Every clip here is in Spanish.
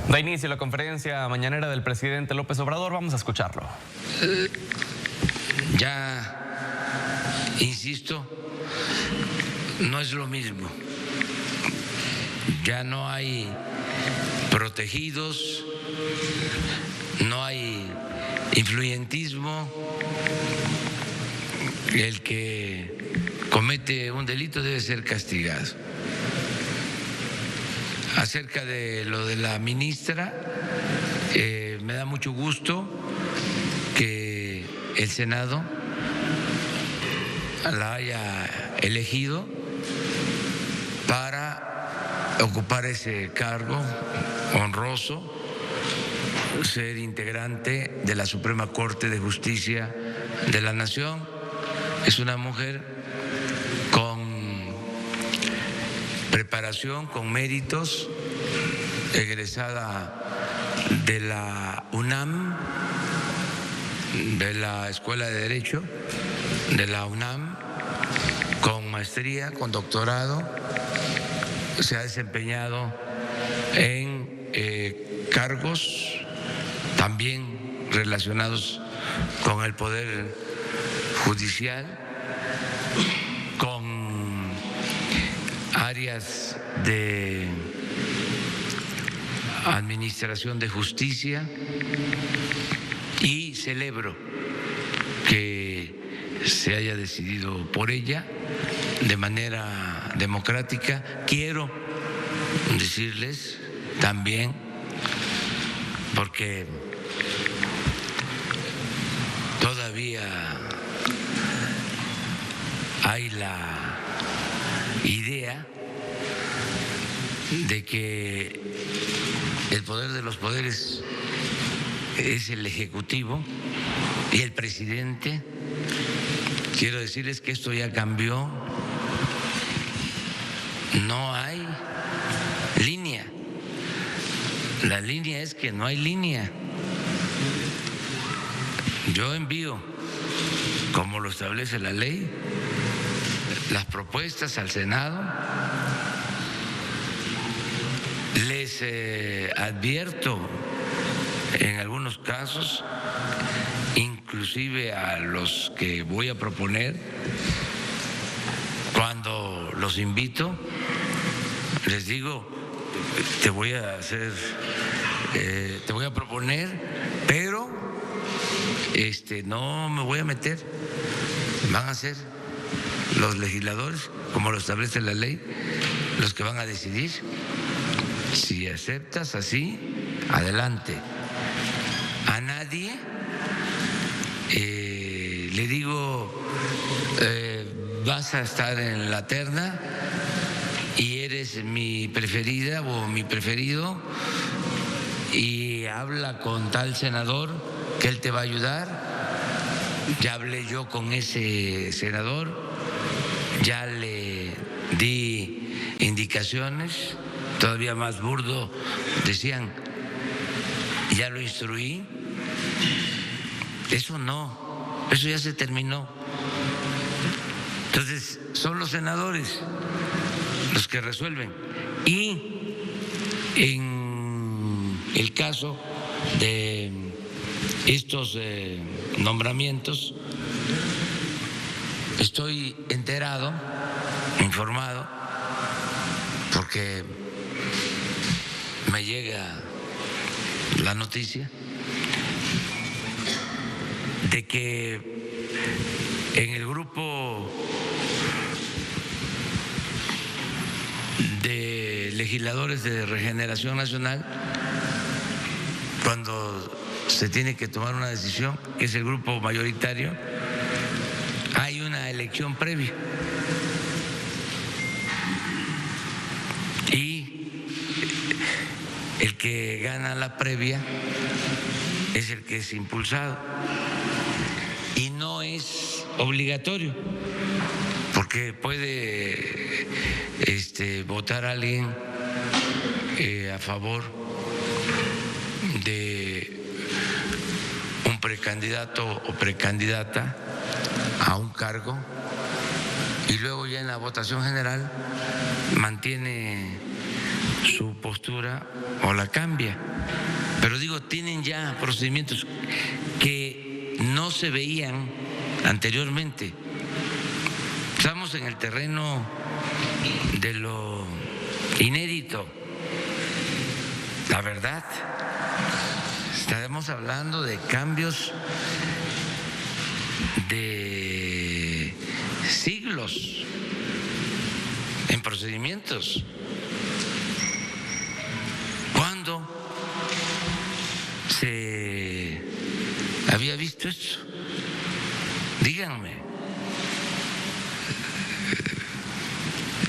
Da inicio la conferencia mañanera del presidente López Obrador. Vamos a escucharlo. Ya, insisto, no es lo mismo. Ya no hay protegidos, no hay influyentismo. El que comete un delito debe ser castigado. Acerca de lo de la ministra, me da mucho gusto que el Senado la haya elegido para ocupar ese cargo honroso, ser integrante de la Suprema Corte de Justicia de la Nación. Es una mujer con preparación, con méritos, egresada de la UNAM, de la Escuela de Derecho de la UNAM, con maestría, con doctorado. Se ha desempeñado en cargos también relacionados con el Poder Judicial, con áreas de administración de justicia, y celebro que se haya decidido por ella de manera democrática. Quiero decirles también, porque todavía hay la idea de que el poder de los poderes es el Ejecutivo y el presidente. Quiero decirles que esto ya cambió. No hay línea. La línea es que no hay línea. Yo envío, como lo establece la ley, las propuestas al Senado. Les advierto, en algunos casos, inclusive a los que voy a proponer, cuando los invito, les digo, te voy a proponer, pero no me voy a meter. Van a ser los legisladores, como lo establece la ley, los que van a decidir. Si aceptas así, adelante. A nadie le digo, vas a estar en la terna y eres mi preferida o mi preferido, y habla con tal senador que él te va a ayudar. Ya hablé yo con ese senador, ya le di indicaciones. Todavía más burdo, decían, ya lo instruí. Eso no, eso ya se terminó. Entonces, son los senadores los que resuelven. Y en el caso de estos nombramientos, estoy enterado, informado, porque me llega la noticia de que en el grupo de legisladores de Regeneración Nacional, cuando se tiene que tomar una decisión, que es el grupo mayoritario, hay una elección previa. El que gana la previa es el que es impulsado, y no es obligatorio, porque puede votar a alguien a favor de un precandidato o precandidata a un cargo, y luego ya en la votación general mantiene su postura o la cambia. Pero digo, tienen ya procedimientos que no se veían anteriormente. Estamos en el terreno de lo inédito. La verdad, estaremos hablando de cambios de siglos en procedimientos. ¿Cuándo se había visto esto? Díganme,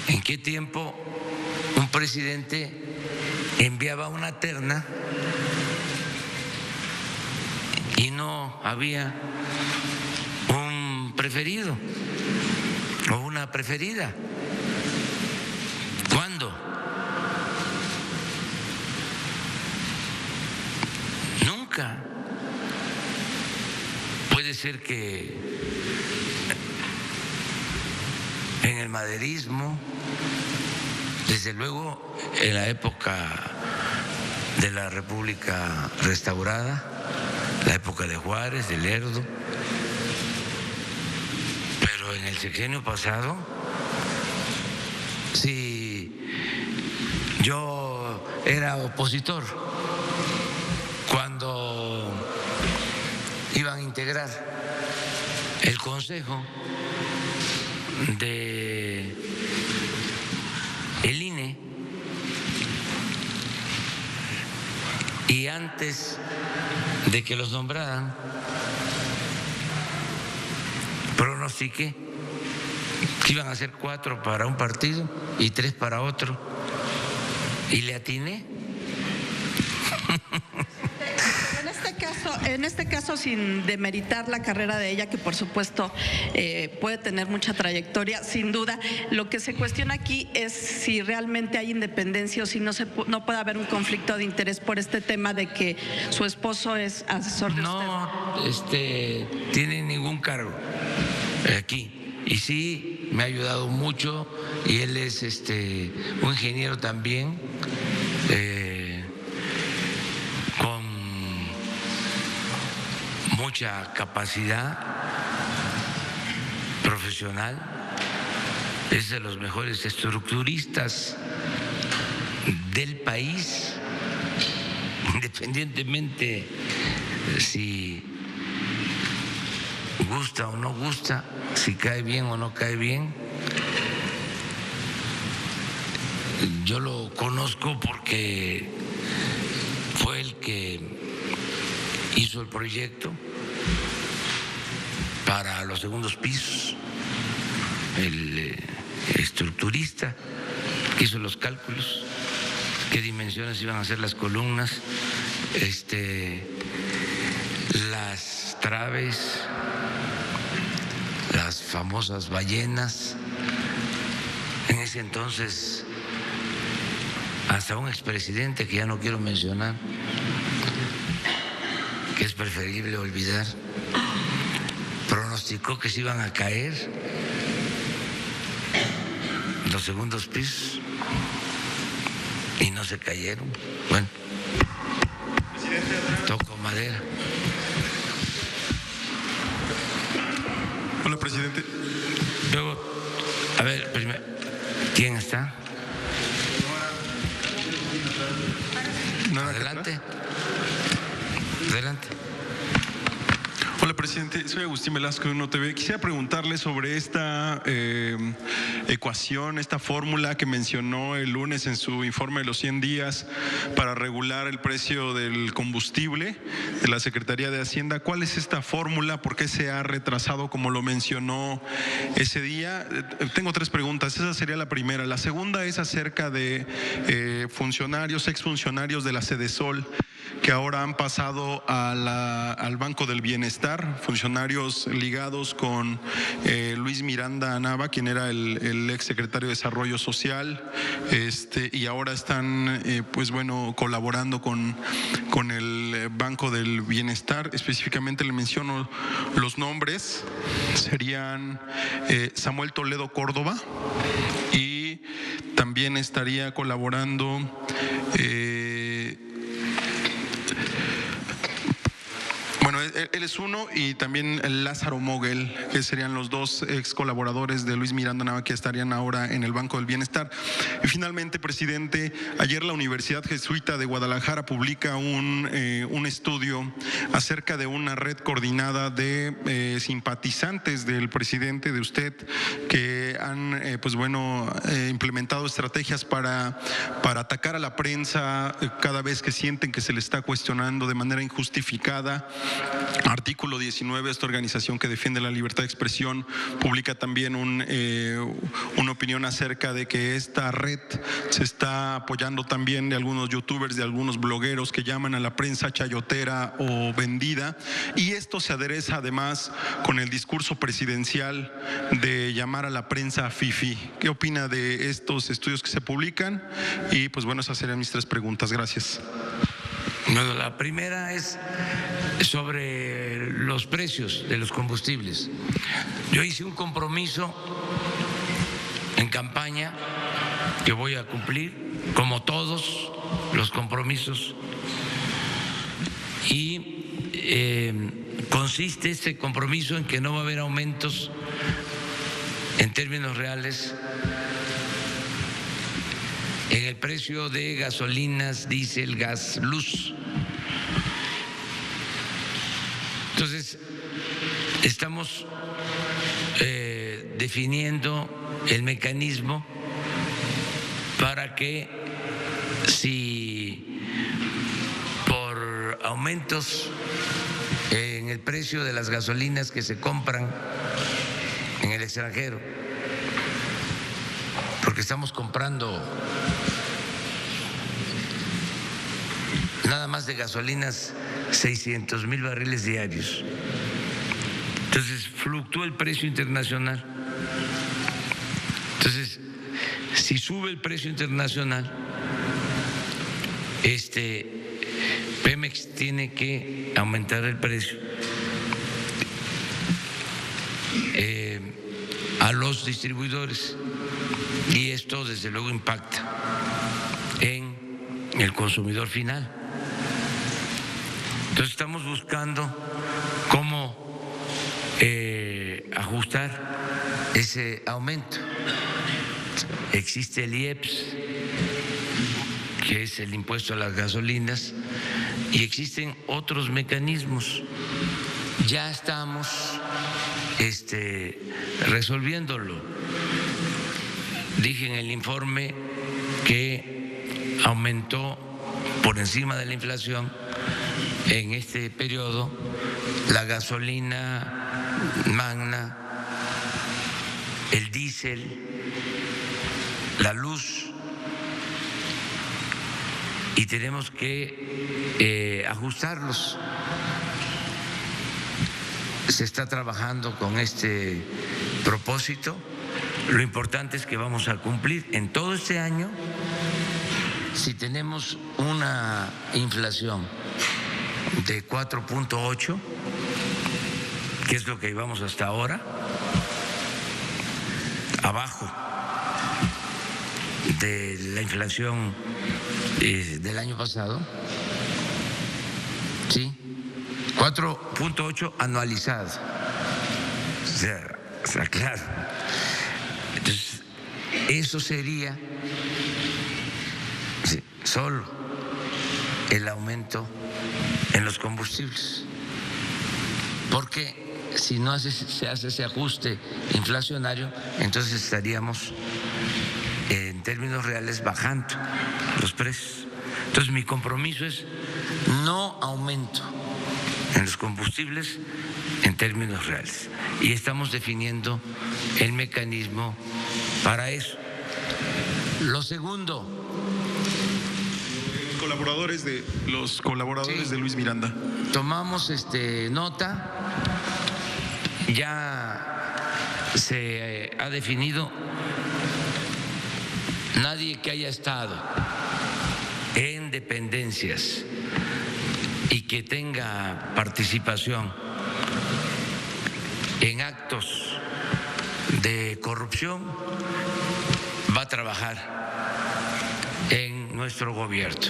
¿en qué tiempo un presidente enviaba una terna y no había un preferido o una preferida? ¿Cuándo? Nunca. Puede ser que en el maderismo, desde luego en la época de la República restaurada, la época de Juárez, de Lerdo, pero en el sexenio pasado, si yo era opositor cuando iban a integrar el Consejo de el INE, y antes de que los nombraran, pronostiqué que iban a ser 4 para un partido y 3 para otro, y le atiné. En este caso, sin demeritar la carrera de ella, que por supuesto puede tener mucha trayectoria, sin duda, lo que se cuestiona aquí es si realmente hay independencia o si no puede haber un conflicto de interés por este tema de que su esposo es asesor de usted. No, tiene ningún cargo aquí, y sí me ha ayudado mucho, y él es un ingeniero también, con mucha capacidad profesional, es de los mejores estructuristas del país, independientemente si gusta o no gusta, si cae bien o no cae bien. Yo lo conozco porque fue el que hizo el proyecto para los segundos pisos, el estructurista que hizo los cálculos, qué dimensiones iban a ser las columnas, las traves, las famosas ballenas. En ese entonces, hasta un expresidente que ya no quiero mencionar, que es preferible olvidar, pronosticó que se iban a caer los segundos pisos y no se cayeron. Bueno, toco madera. Hola, presidente. Luego, a ver, primero, ¿quién está? Adelante. Adelante. Hola, presidente. Soy Agustín Velasco de Uno TV. Quisiera preguntarle sobre esta ecuación, esta fórmula que mencionó el lunes en su informe de los 100 días para regular el precio del combustible de la Secretaría de Hacienda. ¿Cuál es esta fórmula? ¿Por qué se ha retrasado como lo mencionó ese día? Tengo 3 preguntas. Esa sería la primera. La segunda es acerca de funcionarios, exfuncionarios de la Sedesol, que ahora han pasado al Banco del Bienestar, funcionarios ligados con Luis Miranda Nava, quien era el ex secretario de Desarrollo Social, y ahora están colaborando con el Banco del Bienestar. Específicamente le menciono los nombres, serían Samuel Toledo Córdoba y también estaría colaborando bueno, él es uno, y también Lázaro Moguel, que serían los dos ex colaboradores de Luis Miranda Nava, que estarían ahora en el Banco del Bienestar. Y finalmente, presidente, ayer la Universidad Jesuita de Guadalajara publica un estudio acerca de una red coordinada de simpatizantes del presidente, de usted, que han implementado estrategias para atacar a la prensa cada vez que sienten que se le está cuestionando de manera injustificada. Artículo 19, esta organización que defiende la libertad de expresión, publica también una opinión acerca de que esta red se está apoyando también de algunos youtubers, de algunos blogueros que llaman a la prensa chayotera o vendida, y esto se adereza además con el discurso presidencial de llamar a la prensa fifi. ¿Qué opina de estos estudios que se publican? Y pues bueno, esas serían mis 3 preguntas. Gracias. Bueno, la primera es sobre los precios de los combustibles. Yo hice un compromiso en campaña que voy a cumplir, como todos los compromisos, y consiste este compromiso en que no va a haber aumentos en términos reales en el precio de gasolinas, diésel, gas, luz. Entonces, estamos definiendo el mecanismo para que, si por aumentos en el precio de las gasolinas que se compran en el extranjero, porque estamos comprando nada más de gasolinas 600,000 barriles diarios. Entonces fluctúa el precio internacional. Entonces, si sube el precio internacional, Pemex tiene que aumentar el precio a los distribuidores, y esto desde luego impacta en el consumidor final. Entonces estamos buscando cómo ajustar ese aumento. Existe el IEPS, que es el impuesto a las gasolinas, y existen otros mecanismos. Ya estamos resolviéndolo. Dije en el informe que aumentó por encima de la inflación en este periodo la gasolina magna, el diésel, la luz, y tenemos que ajustarlos. Se está trabajando con este propósito. Lo importante es que vamos a cumplir en todo este año. Si tenemos una inflación de 4.8, que es lo que llevamos hasta ahora, abajo de la inflación del año pasado, ¿sí? 4.8 anualizado. O sea, claro. Entonces, eso sería solo el aumento en los combustibles, porque si no se hace ese ajuste inflacionario, entonces estaríamos en términos reales bajando los precios. Entonces mi compromiso es no aumento en los combustibles en términos reales, y estamos definiendo el mecanismo para eso. Lo segundo, los colaboradores de Luis Miranda. Tomamos nota, ya se ha definido. Nadie que haya estado en dependencias y que tenga participación en actos de corrupción va a trabajar en nuestro gobierno.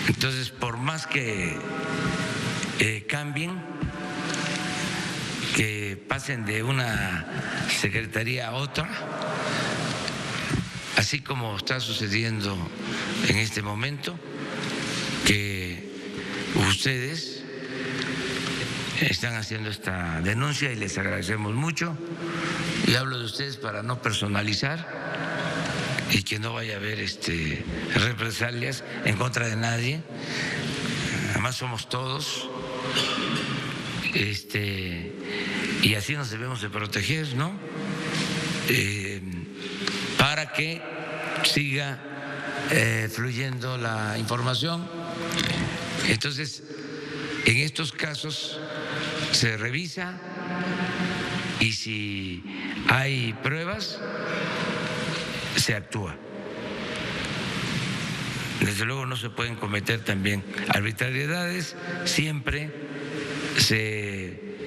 Entonces, por más que cambien, que pasen de una secretaría a otra, así como está sucediendo en este momento, que ustedes están haciendo esta denuncia y les agradecemos mucho, y hablo de ustedes para no personalizar y que no vaya a haber represalias en contra de nadie. Además somos todos, y así nos debemos de proteger, ¿no? Para que siga fluyendo la información. Entonces, en estos casos se revisa y si hay pruebas, se actúa. Desde luego no se pueden cometer también arbitrariedades, siempre se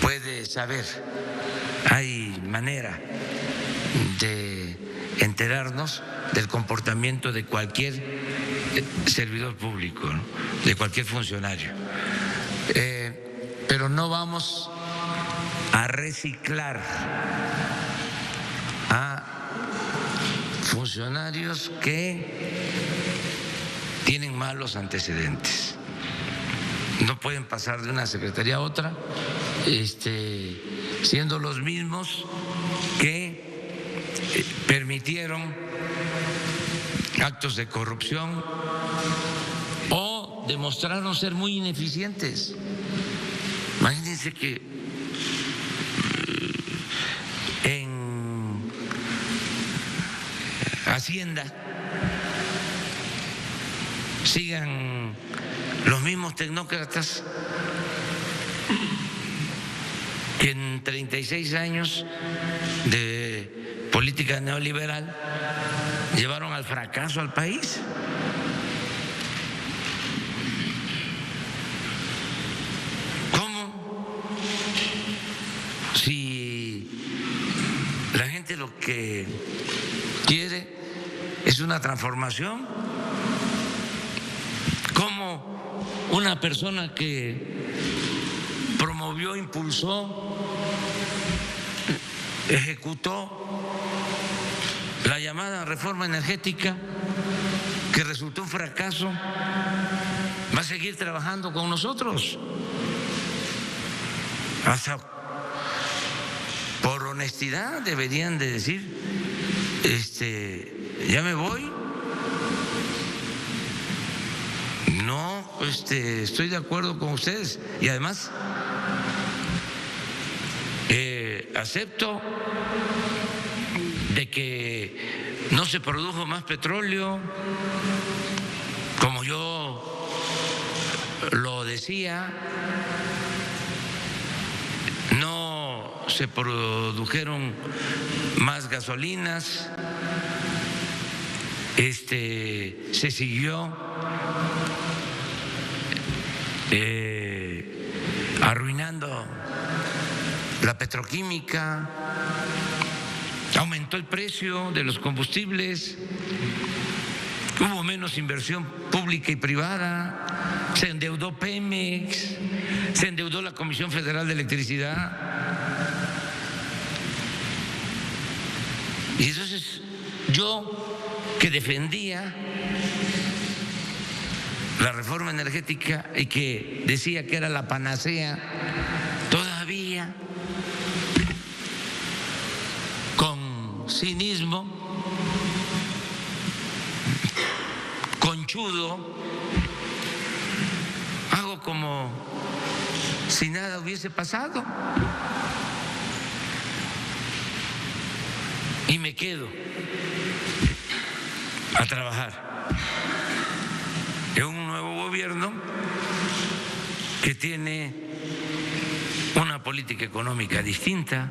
puede saber, hay manera de enterarnos del comportamiento de cualquier servidor público, ¿no? De cualquier funcionario. Pero no vamos a reciclar a funcionarios que tienen malos antecedentes. No pueden pasar de una secretaría a otra, siendo los mismos que permitieron actos de corrupción o demostraron ser muy ineficientes. Imagínense que en Hacienda sigan los mismos tecnócratas que en 36 años de política neoliberal llevaron al fracaso al país. ¿Cómo? Si la gente lo que quiere es una transformación. ¿Cómo una persona que promovió, impulsó, ejecutó la llamada reforma energética, que resultó un fracaso, va a seguir trabajando con nosotros? Hasta por honestidad deberían de decir, ya me voy. No, estoy de acuerdo con ustedes y además acepto de que no se produjo más petróleo como yo lo decía, no se produjeron más gasolinas, se siguió arruinando la petroquímica, aumentó el precio de los combustibles, hubo menos inversión pública y privada, se endeudó Pemex, se endeudó la Comisión Federal de Electricidad. Y entonces yo, que defendía la reforma energética y que decía que era la panacea, todavía con cinismo, conchudo, hago como si nada hubiese pasado y me quedo a trabajar en un nuevo gobierno que tiene una política económica distinta.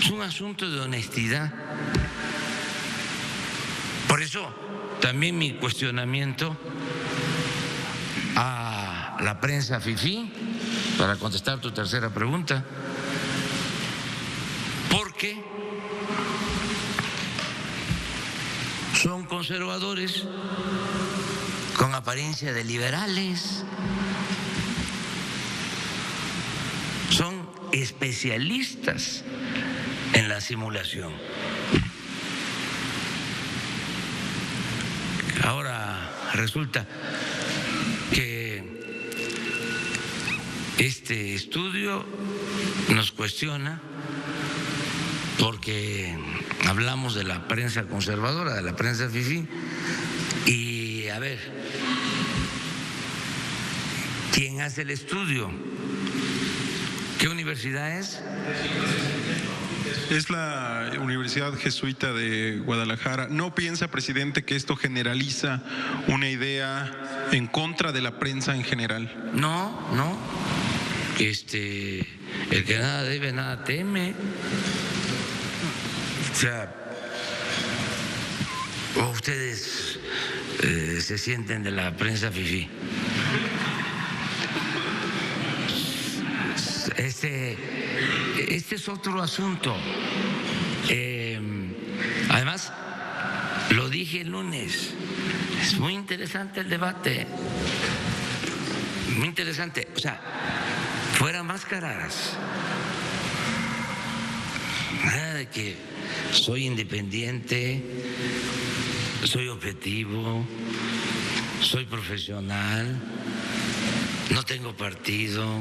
Es un asunto de honestidad. Por eso también mi cuestionamiento a la prensa fifí, para contestar tu tercera pregunta, porque porque son conservadores con apariencia de liberales, son especialistas en la simulación. Ahora resulta que este estudio nos cuestiona porque hablamos de la prensa conservadora, de la prensa fifí, y a ver, ¿quién hace el estudio? ¿Qué universidad es? Es la Universidad Jesuita de Guadalajara. ¿No piensa, presidente, que esto generaliza una idea en contra de la prensa en general? No, no. El que nada debe, nada teme. O sea, ¿o ustedes se sienten de la prensa fifí? Este es otro asunto. Además, lo dije el lunes, es muy interesante el debate, muy interesante. O sea, fuera máscaras, nada de que soy independiente, soy objetivo, soy profesional, no tengo partido,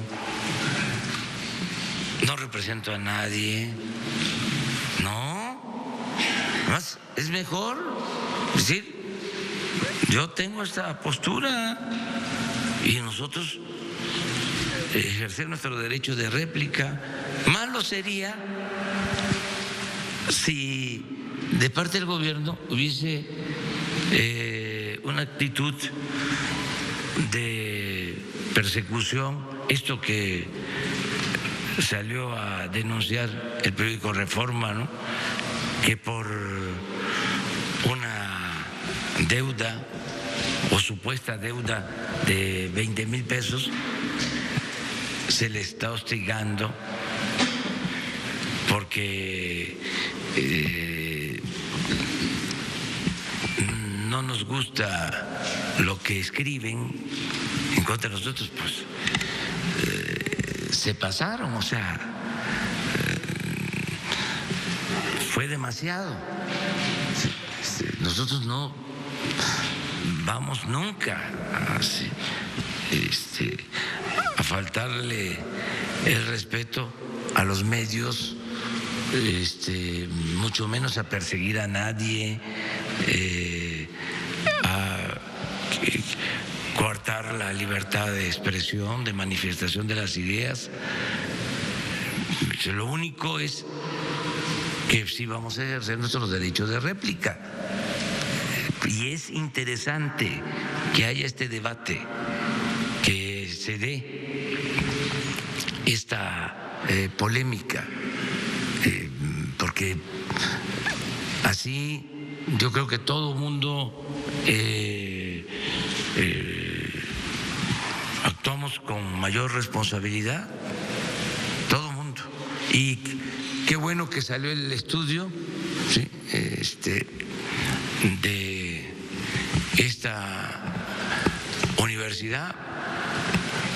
no represento a nadie. No, más es mejor decir, yo tengo esta postura y nosotros ejercer nuestro derecho de réplica. Malo sería si de parte del gobierno hubiese una actitud de persecución, esto que salió a denunciar el periódico Reforma, ¿no?, que por una deuda o supuesta deuda de 20,000 pesos se le está hostigando porque no nos gusta lo que escriben en contra de nosotros, pues se pasaron, o sea, fue demasiado. Nosotros no vamos nunca a faltarle el respeto a los medios, mucho menos a perseguir a nadie, a coartar la libertad de expresión, de manifestación de las ideas. Lo único es que sí vamos a ejercer nuestros derechos de réplica. Y es interesante que haya este debate, que se dé esta polémica, porque así yo creo que todo el mundo actuamos con mayor responsabilidad, todo el mundo. Y qué bueno que salió el estudio, ¿sí?, de esta universidad,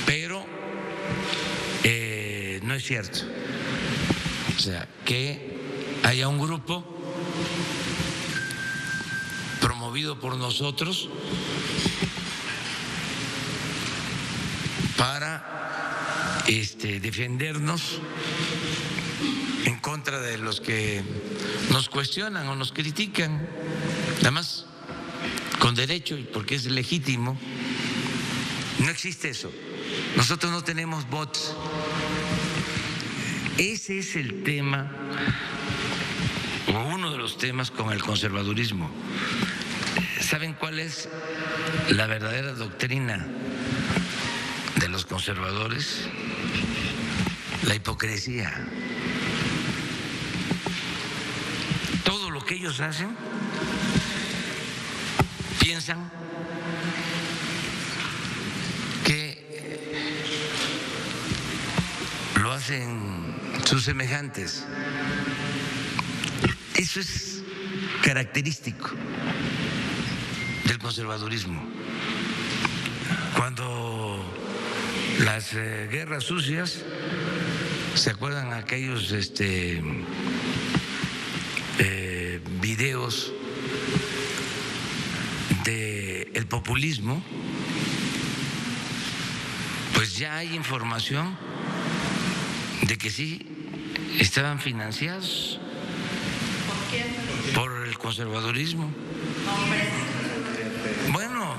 pero no es cierto, o sea, que haya un grupo promovido por nosotros para defendernos en contra de los que nos cuestionan o nos critican, además con derecho y porque es legítimo. No existe eso. Nosotros no tenemos bots. Ese es el tema, o uno de los temas con el conservadurismo. ¿Saben cuál es la verdadera doctrina de los conservadores? La hipocresía. Todo lo que ellos hacen, piensan que lo hacen sus semejantes. Eso es característico del conservadurismo. Cuando las guerras sucias, ¿se acuerdan aquellos videos del populismo? Pues ya hay información de que sí estaban financiados por el conservadurismo. Bueno,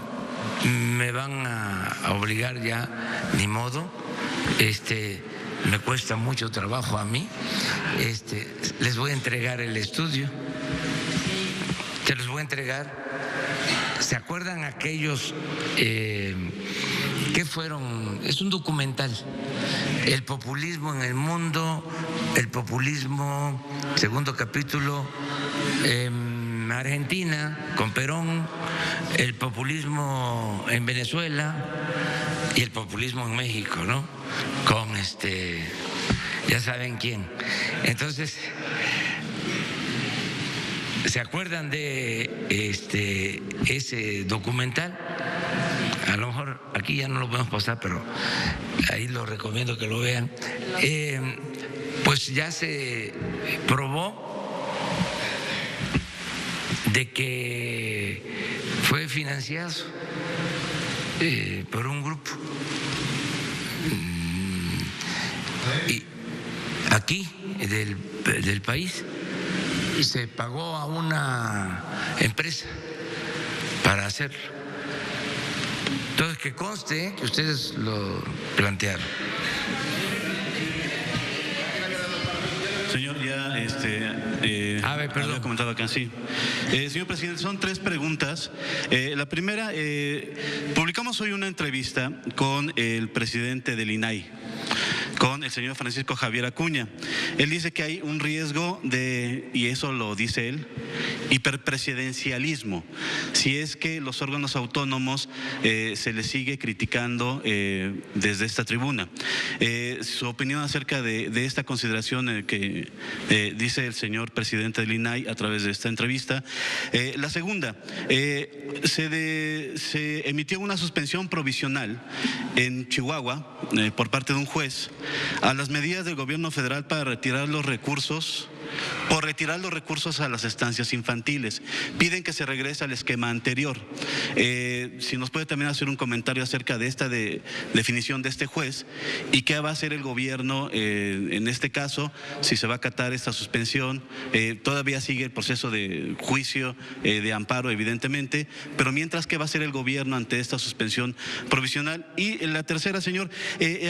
me van a obligar ya, ni modo. Me cuesta mucho trabajo a mí. Les voy a entregar el estudio. Se los voy a entregar. ¿Se acuerdan aquellos que fueron? Es un documental. El populismo en el mundo, el populismo, segundo capítulo, Argentina con Perón, el populismo en Venezuela y el populismo en México, ¿no? Con ya saben quién. Entonces, ¿se acuerdan de ese documental? A lo mejor aquí ya no lo podemos pasar, pero ahí lo recomiendo que lo vean. Pues ya se probó de que fue financiado por un grupo y aquí del país, y se pagó a una empresa para hacerlo. Entonces, que conste que ustedes lo plantearon. Señor, ya había comentado acá, sí. Señor presidente, son 3 preguntas. La primera, publicamos hoy una entrevista con el presidente del INAI, con el señor Francisco Javier Acuña. Él dice que hay un riesgo de, y eso lo dice él, hiperpresidencialismo, si es que los órganos autónomos se les sigue criticando desde esta tribuna. Su opinión acerca de esta consideración que dice el señor presidente del INAI a través de esta entrevista. La segunda, se emitió una suspensión provisional en Chihuahua por parte de un juez a las medidas del gobierno federal para retirar los recursos a las estancias infantiles. Piden que se regrese al esquema anterior. Si nos puede también hacer un comentario acerca de esta definición de este juez y qué va a hacer el gobierno en este caso, si se va a acatar esta suspensión. Todavía sigue el proceso de juicio, de amparo, evidentemente, pero mientras, ¿qué va a hacer el gobierno ante esta suspensión provisional? Y la tercera, señor,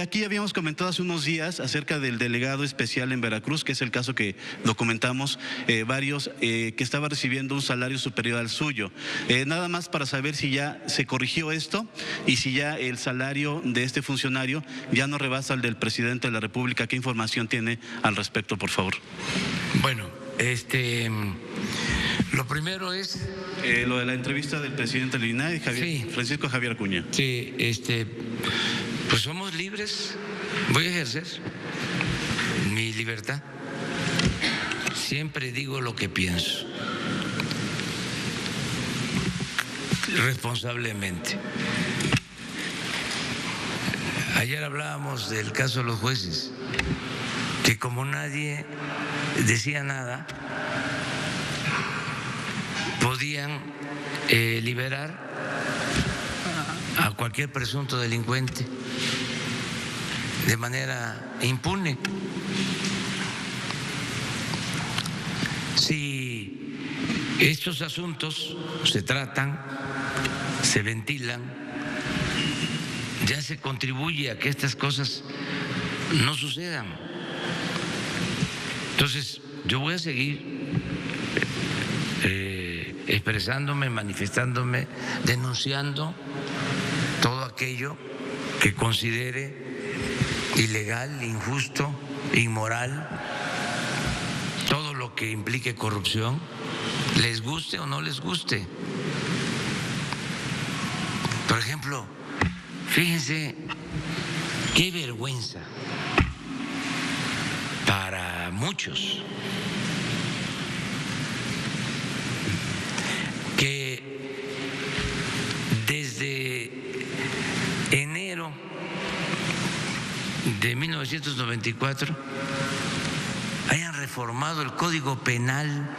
aquí habíamos comentado hace unos días acerca del delegado especial en Veracruz, que es el caso que documentamos varios, que estaba recibiendo un salario superior al suyo. Nada más para saber si ya se corrigió esto y si ya el salario de este funcionario ya no rebasa el del presidente de la República. ¿Qué información tiene al respecto, por favor? Bueno, lo primero es lo de la entrevista del presidente del INAI, sí, Francisco Javier Acuña. Sí, pues somos libres. Voy a ejercer mi libertad. Siempre digo lo que pienso, responsablemente. Ayer hablábamos del caso de los jueces, que como nadie decía nada, podían liberar a cualquier presunto delincuente de manera impune. Si estos asuntos se tratan, se ventilan, ya se contribuye a que estas cosas no sucedan. Entonces, yo voy a seguir expresándome, manifestándome, denunciando todo aquello que considere ilegal, injusto, inmoral, todo lo que implique corrupción, les guste o no les guste. Por ejemplo, fíjense qué vergüenza para muchos que desde enero de 1994 hayan reformado el Código Penal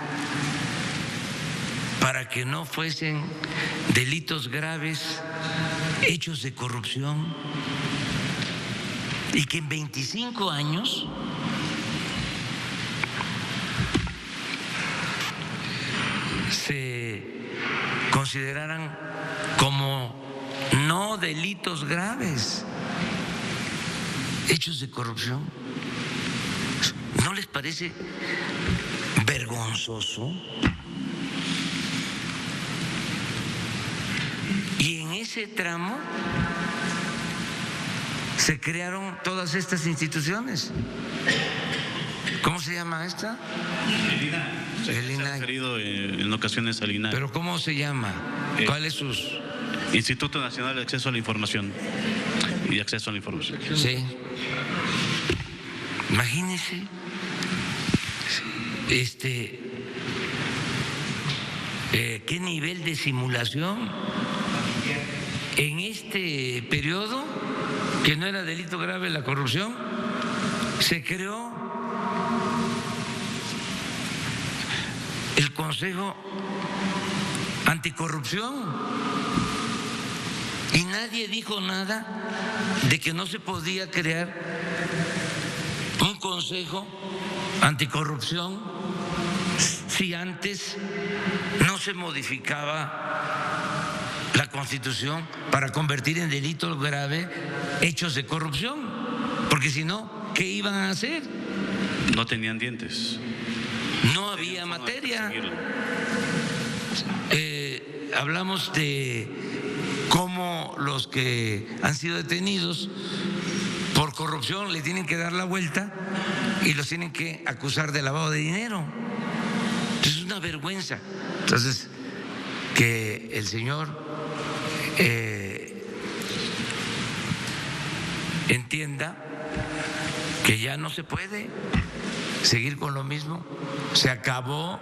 para que no fuesen delitos graves, hechos de corrupción, y que en 25 años se consideraran como no delitos graves, hechos de corrupción. ¿No les parece vergonzoso? Y en ese tramo se crearon todas estas instituciones. ¿Cómo se llama esta? El INAI. Se ha referido en ocasiones al INAI. ¿Pero cómo se llama? ¿Cuáles sus...? Instituto Nacional de Acceso a la Información y Acceso a la Información. Sí. Imagínense, qué nivel de simulación en este periodo, que no era delito grave la corrupción, se creó el Consejo Anticorrupción. Y nadie dijo nada de que no se podía crear un Consejo Anticorrupción si antes no se modificaba la Constitución para convertir en delito grave hechos de corrupción. Porque si no, ¿qué iban a hacer? No tenían dientes. No había materia. Hablamos de cómo los que han sido detenidos por corrupción le tienen que dar la vuelta y los tienen que acusar de lavado de dinero. Es una vergüenza. Entonces, que el señor entienda que ya no se puede seguir con lo mismo. Se acabó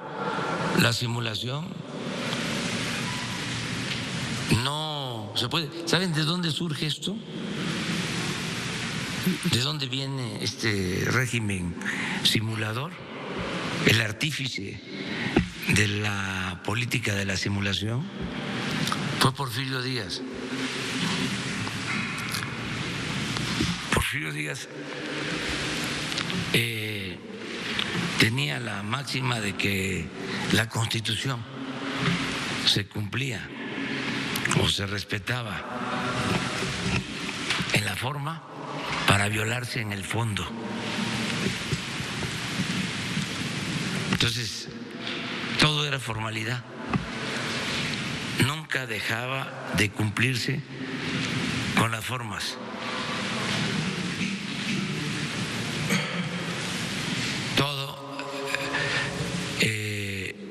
la simulación. No se puede. ¿Saben de dónde surge esto? ¿De dónde viene este régimen simulador? El artífice de la política de la simulación fue Porfirio Díaz. Porfirio Díaz tenía la máxima de que la Constitución se cumplía o se respetaba en la forma para violarse en el fondo. Entonces, todo era formalidad. Nunca dejaba de cumplirse con las formas. Todo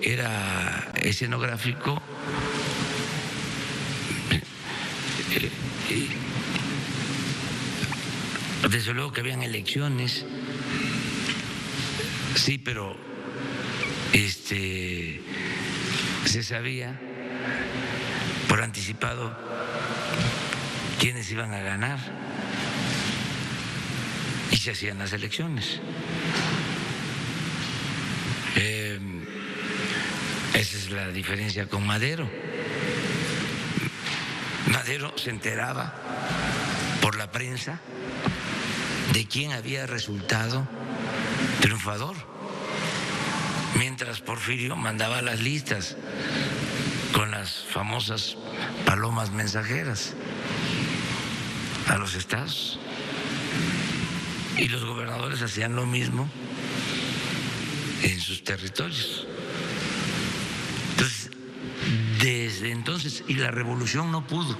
era escenográfico. Desde luego que habían elecciones, sí, pero se sabía por anticipado quiénes iban a ganar y se hacían las elecciones. Esa es la diferencia con Madero. Madero se enteraba por la prensa de quién había resultado triunfador, mientras Porfirio mandaba las listas con las famosas palomas mensajeras a los estados, y los gobernadores hacían lo mismo en sus territorios. Entonces, desde entonces, y la revolución no pudo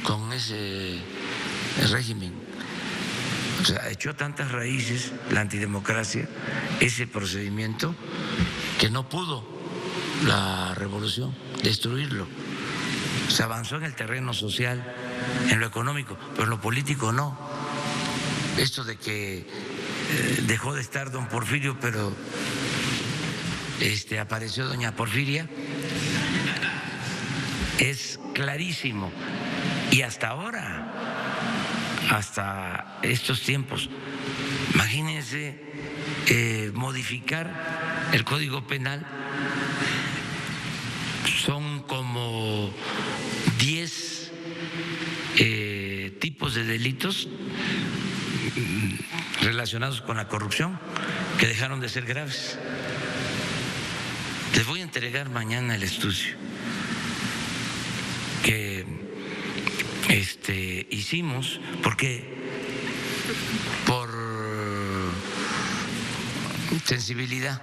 con ese régimen. O sea, echó tantas raíces la antidemocracia, ese procedimiento, que no pudo la revolución destruirlo. Se avanzó en el terreno social, en lo económico, pero en lo político no. Esto de que dejó de estar don Porfirio, pero apareció doña Porfiria, es clarísimo. Y hasta ahora, hasta estos tiempos, imagínense modificar el Código Penal. Son como 10 tipos de delitos relacionados con la corrupción que dejaron de ser graves. Les voy a entregar mañana el estudio que hicimos, porque por sensibilidad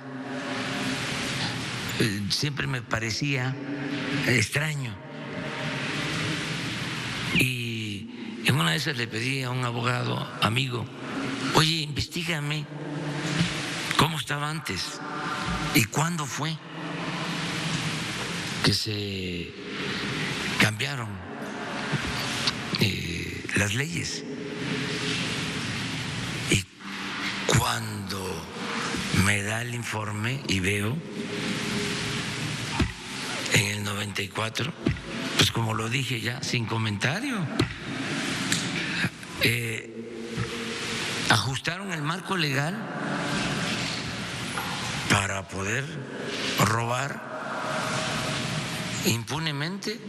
siempre me parecía extraño, y en una de esas le pedí a un abogado amigo: oye, investígame cómo estaba antes y cuándo fue que se cambiaron las leyes. Y cuando me da el informe y veo en el 94, pues como lo dije ya, sin comentario, ajustaron el marco legal para poder robar impunemente,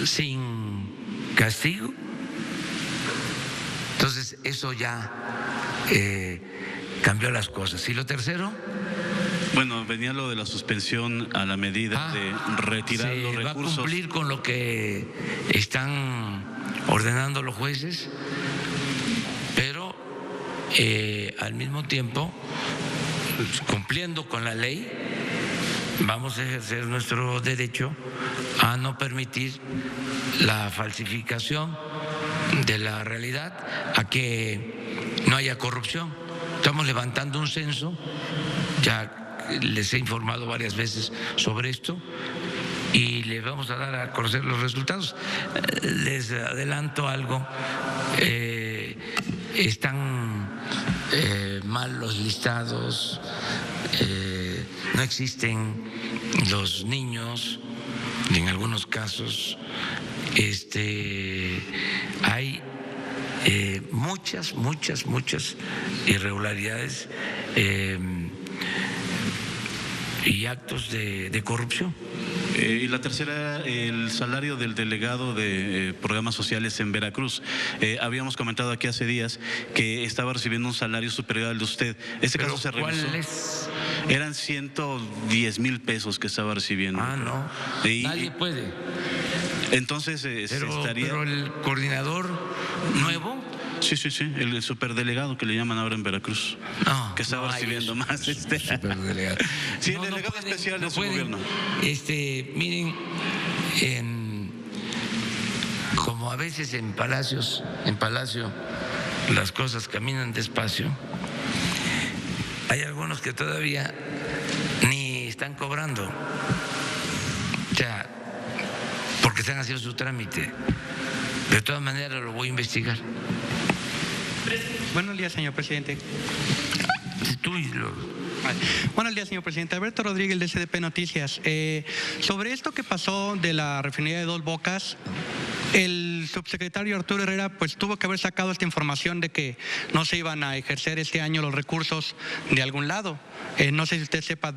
sin castigo. Entonces eso ya cambió las cosas. ¿Y lo tercero? Bueno, venía lo de la suspensión a la medida de retirar los recursos. Se va a cumplir con lo que están ordenando los jueces, pero al mismo tiempo, cumpliendo con la ley, vamos a ejercer nuestro derecho a no permitir la falsificación de la realidad, a que no haya corrupción. Estamos levantando un censo, ya les he informado varias veces sobre esto, y les vamos a dar a conocer los resultados. Les adelanto algo: están mal los listados, no existen los niños, en algunos casos hay muchas irregularidades y actos de corrupción. Y la tercera, el salario del delegado de programas sociales en Veracruz. Habíamos comentado aquí hace días que estaba recibiendo un salario superior al de usted. ¿Este caso se revisó? ¿Cuál es? Eran 110,000 pesos que estaba recibiendo. No. Nadie puede. Entonces pero el coordinador nuevo. Sí, el superdelegado que le llaman ahora en Veracruz, que estaba recibiendo más. Superdelegado. Sí, el delegado especial de su gobierno. Miren, como a veces en Palacio las cosas caminan despacio, hay algunos que todavía ni están cobrando, o sea, porque están haciendo su trámite. De todas maneras lo voy a investigar. Buenos días, señor presidente. Buenos días, señor presidente. Alberto Rodríguez, de SDP Noticias. Sobre esto que pasó de la refinería de Dos Bocas, el subsecretario Arturo Herrera pues tuvo que haber sacado esta información de que no se iban a ejercer este año los recursos de algún lado. No sé si usted sepa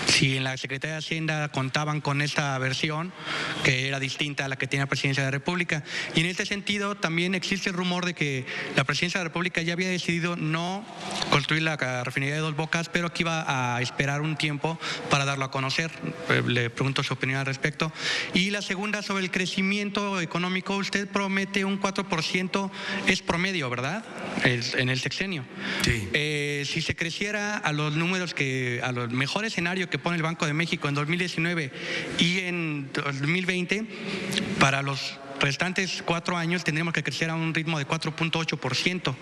si en la Secretaría de Hacienda contaban con esta versión, que era distinta a la que tiene la Presidencia de la República. Y en este sentido también existe el rumor de que la Presidencia de la República ya había decidido no construir la refinería de Dos Bocas, pero que iba a esperar un tiempo para darlo a conocer. Le pregunto su opinión al respecto. Y la segunda, sobre el crecimiento económico, usted promete un 4%, es promedio, ¿verdad? En el sexenio. Sí. Si se creciera a los números a los mejores escenarios que pone el Banco de México en 2019 y en 2020, para los restantes 4 años tendremos que crecer a un ritmo de 4.8%.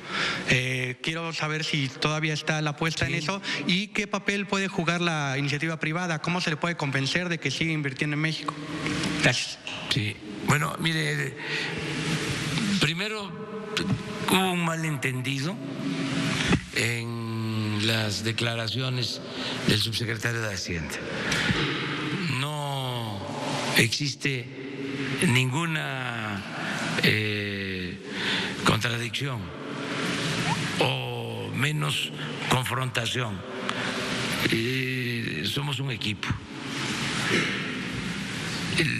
Quiero saber si todavía está la apuesta en eso y qué papel puede jugar la iniciativa privada, cómo se le puede convencer de que siga invirtiendo en México. Gracias. Sí, bueno, mire, primero hubo un malentendido en las declaraciones del subsecretario de Hacienda. No existe ninguna contradicción o menos confrontación. Somos un equipo.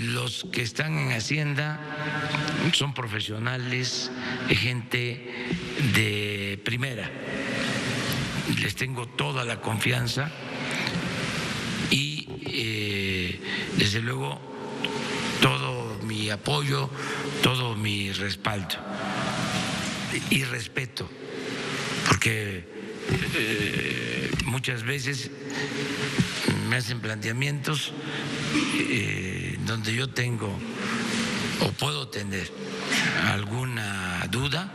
Los que están en Hacienda son profesionales, gente de primera. Les tengo toda la confianza y desde luego todo mi apoyo, todo mi respaldo y respeto, porque muchas veces me hacen planteamientos donde yo tengo o puedo tener alguna duda,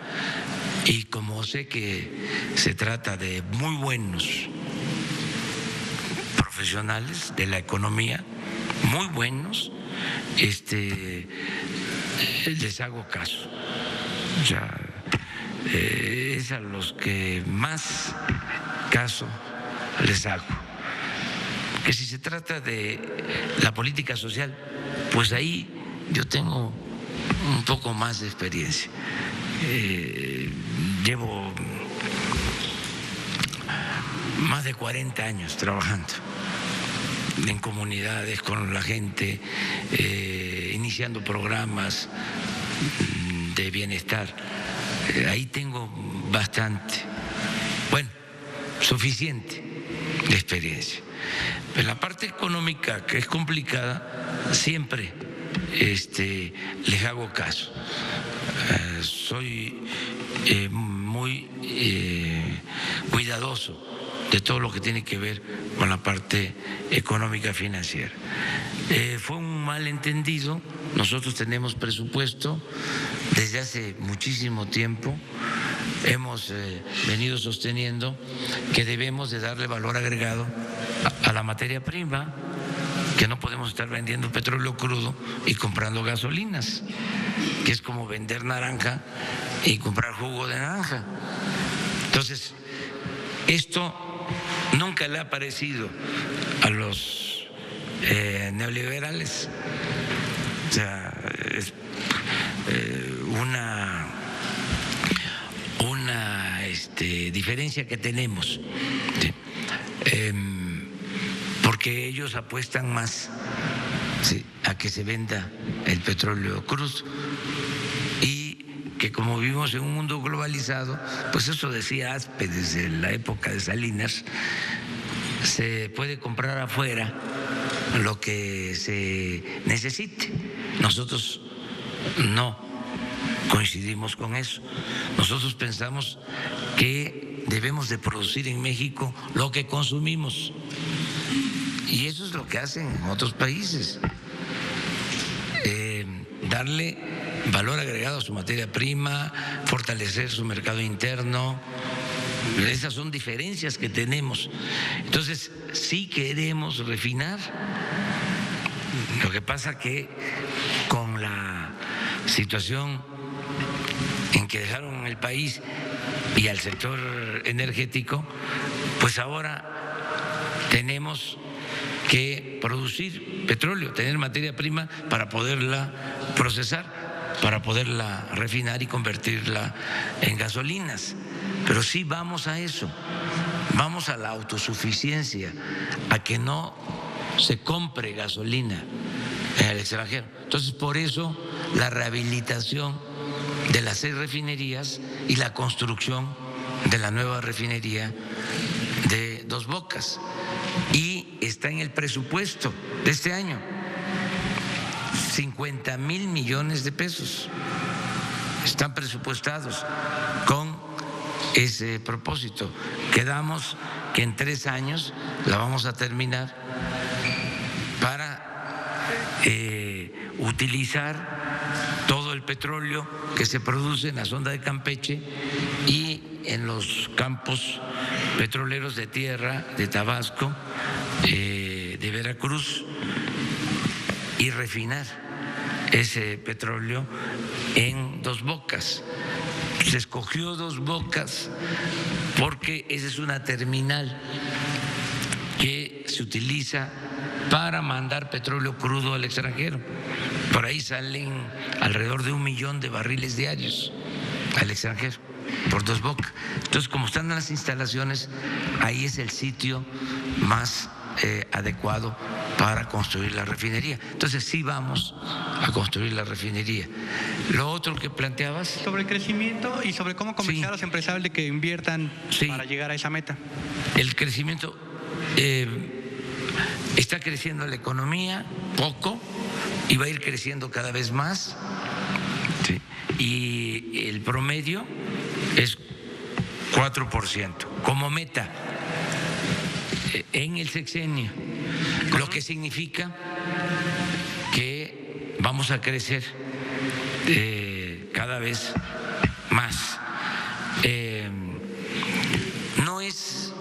y como sé que se trata de muy buenos profesionales de la economía, muy buenos, les hago caso. O sea, es a los que más caso les hago. Que si se trata de la política social, pues ahí yo tengo un poco más de experiencia. Llevo más de 40 años trabajando en comunidades con la gente, iniciando programas de bienestar. Ahí tengo bastante, bueno, suficiente de experiencia. Pero la parte económica, que es complicada, siempre les hago caso. Soy muy cuidadoso de todo lo que tiene que ver con la parte económica financiera. Fue un malentendido. Nosotros tenemos presupuesto desde hace muchísimo tiempo. Hemos venido sosteniendo que debemos de darle valor agregado a la materia prima, que no podemos estar vendiendo petróleo crudo y comprando gasolinas, que es como vender naranja y comprar jugo de naranja. Entonces, esto nunca le ha parecido a los neoliberales. O sea, es una diferencia que tenemos, ¿sí? Porque ellos apuestan más, ¿sí?, a que se venda el petróleo crudo, y que como vivimos en un mundo globalizado, pues eso decía Aspe desde la época de Salinas, se puede comprar afuera lo que se necesite. Nosotros no coincidimos con eso. Nosotros pensamos que debemos de producir en México lo que consumimos, y eso es lo que hacen en otros países, darle valor agregado a su materia prima, fortalecer su mercado interno. Esas son diferencias que tenemos. Entonces, sí queremos refinar. Lo que pasa que con la situación en que dejaron el país y al sector energético, pues ahora tenemos que producir petróleo, tener materia prima para poderla procesar, para poderla refinar y convertirla en gasolinas. Pero sí vamos a eso, vamos a la autosuficiencia, a que no se compre gasolina en el extranjero. Entonces, por eso la rehabilitación de las 6 refinerías y la construcción de la nueva refinería de Dos Bocas. Y está en el presupuesto de este año, 50,000 millones de pesos están presupuestados con ese propósito. Quedamos que en 3 años la vamos a terminar para utilizar todo el petróleo que se produce en la sonda de Campeche y en los campos petroleros de tierra de Tabasco, de Veracruz, y refinar ese petróleo en Dos Bocas. Se escogió Dos Bocas porque esa es una terminal que se utiliza para mandar petróleo crudo al extranjero. Por ahí salen alrededor de 1 millón de barriles diarios al extranjero por Dos Bocas. Entonces, como están las instalaciones, ahí es el sitio más adecuado para construir la refinería. Entonces sí vamos a construir la refinería. Lo otro que planteabas... Sobre el crecimiento y sobre cómo convencer a los empresarios de que inviertan para llegar a esa meta. El crecimiento, está creciendo la economía poco y va a ir creciendo cada vez más. Sí. Y el promedio es 4% como meta en el sexenio, lo que significa que vamos a crecer cada vez más. No es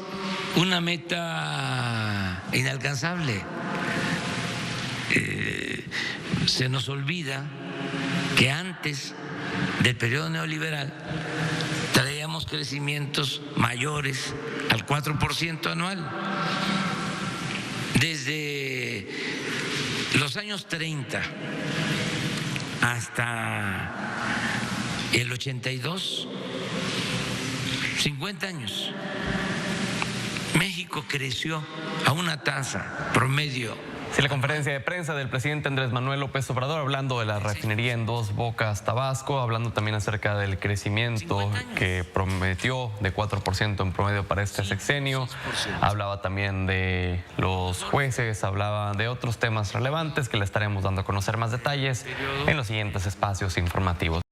una meta inalcanzable. Se nos olvida que antes del periodo neoliberal traíamos crecimientos mayores al 4% anual. Desde los años 30 hasta el 82, 50 años, México creció a una tasa promedio. Sí, la conferencia de prensa del presidente Andrés Manuel López Obrador hablando de la refinería en Dos Bocas, Tabasco, hablando también acerca del crecimiento que prometió de 4% en promedio para este sexenio. Hablaba también de los jueces, hablaba de otros temas relevantes que le estaremos dando a conocer más detalles en los siguientes espacios informativos.